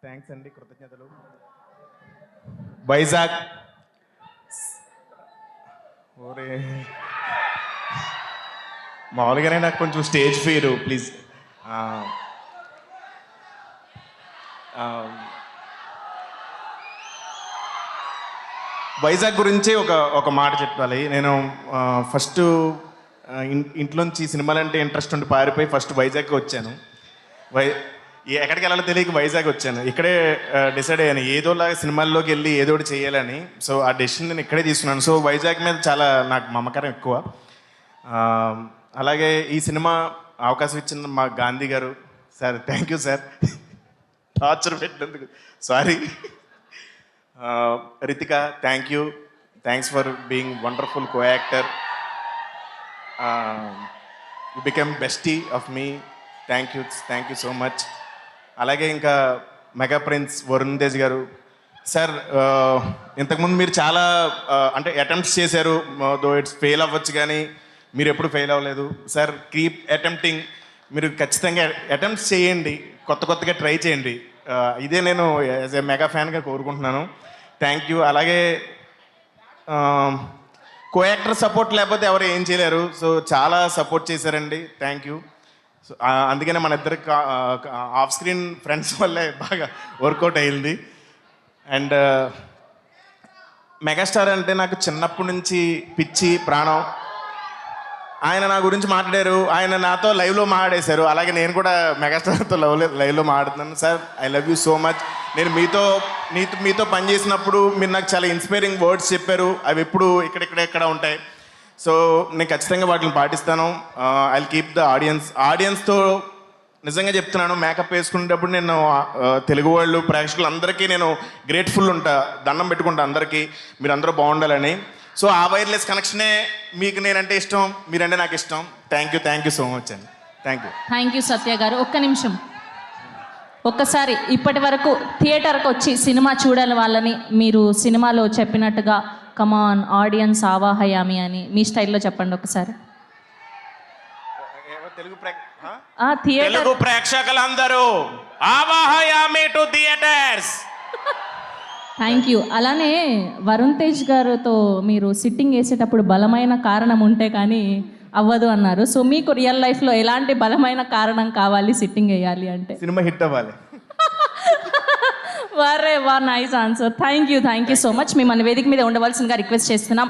Thanks అండి, కృతజ్ఞతలు. వైజాగ్ ఓరే మామూలుగానే నాకు కొంచెం స్టేజ్ ఫియరు, ప్లీజ్. వైజాగ్ గురించి ఒక మాట చెప్పాలి. నేను ఫస్ట్ ఇంట్లోంచి సినిమాలంటే ఇంట్రెస్ట్ ఉండి పారిపోయి ఫస్ట్ వైజాగ్కి వచ్చాను. ఎక్కడికి వెళ్ళాలో తెలియక వైజాగ్ వచ్చాను. ఇక్కడే డిసైడ్ అయ్యాను ఏదోలాగా సినిమాల్లోకి వెళ్ళి ఏదో ఒకటి చేయాలని. సో ఆ డెసిషన్ నేను ఇక్కడే తీసుకున్నాను. సో వైజాగ్ మీద చాలా నాకు మమకారం ఎక్కువ. అలాగే ఈ సినిమా అవకాశం ఇచ్చిన మా గాంధీ గారు sir, thank you sir. Torture పెట్టినందుకు sorry. Ritika, thank you, thanks for being wonderful co actor. You become bestie of me. Thank you so much. అలాగే ఇంకా మెగా ప్రిన్స్ వరుణ్ తేజ్ గారు సార్, ఇంతకుముందు మీరు చాలా అంటే అటెంప్ట్స్ చేశారు. దో ఇట్స్ ఫెయిల్ అవ్వచ్చు కానీ మీరు ఎప్పుడు ఫెయిల్ అవ్వలేదు సార్. Keep attempting. మీరు ఖచ్చితంగా అటెంప్ట్స్ చేయండి, కొత్తగా ట్రై చేయండి. ఇదే నేను యాజ్ ఏ మెగా ఫ్యాన్గా కోరుకుంటున్నాను. Thank you. అలాగే కో యాక్టర్ సపోర్ట్ లేకపోతే ఎవరు ఏం చేయలేరు. సో చాలా సపోర్ట్ చేశారండి, థ్యాంక్ యూ. సో అందుకనే మన ఇద్దరు ఆఫ్ స్క్రీన్ ఫ్రెండ్స్ వల్లే బాగా వర్కౌట్ అయ్యింది. అండ్ మెగాస్టార్ అంటే నాకు చిన్నప్పటి నుంచి పిచ్చి ప్రాణం. ఆయన నా గురించి మాట్లాడారు, ఆయన నాతో లైవ్లో మాట్లాడేశారు. అలాగే నేను కూడా మెగాస్టార్తో లైవ్లో మాట్లాడుతున్నాను. Sir, I love you so much. నేను మీతో పనిచేసినప్పుడు మీరు నాకు చాలా ఇన్స్పైరింగ్ వర్డ్స్ చెప్పారు. అవి ఎప్పుడు ఇక్కడ ఉంటాయి. సో నేను ఖచ్చితంగా వాటిని పాటిస్తాను. ఐ విల్ కీప్ ద ఆడియన్స్తో నిజంగా చెప్తున్నాను. మేకప్ వేసుకునేటప్పుడు నేను తెలుగు వాళ్ళు ప్రేక్షకులు అందరికీ నేను గ్రేట్ఫుల్ ఉంటా, దండం పెట్టుకుంటా అందరికీ, మీరు అందరూ బాగుండాలని. సో ఆ వైర్లెస్ కనెక్షనే మీకు నేనంటే ఇష్టం, మీరంటే నాకు ఇష్టం. థ్యాంక్ యూ సో మచ్ అండి. థ్యాంక్ యూ సత్య గారు. ఒక్క నిమిషం, ఒక్కసారి ఇప్పటి వరకు థియేటర్కి వచ్చి సినిమా చూడాలి వాళ్ళని మీరు సినిమాలో చెప్పినట్టుగా కమాన్ ఆడియన్స్ ఆవాహయామి అని మీ స్టైల్లో చెప్పండి ఒకసారి. తెలుగు ప్రేక్షకులందరూ ఆవాహయామి టు థియేటర్స్. Thank you. అలానే వరుణ్ తేజ్ గారితో మీరు సిట్టింగ్ వేసేటప్పుడు బలమైన కారణం ఉంటే కానీ అవ్వదు అన్నారు. సో మీకు రియల్ లైఫ్లో ఎలాంటి బలమైన కారణం కావాలి సిట్టింగ్ వేయాలి అంటే? సినిమా హిట్ అవ్వాలి. వా nice answer. Thank you so much. మిమ్మల్ని వేదిక మీద ఉండవలసిందిగా రిక్వెస్ట్ చేస్తున్నాం.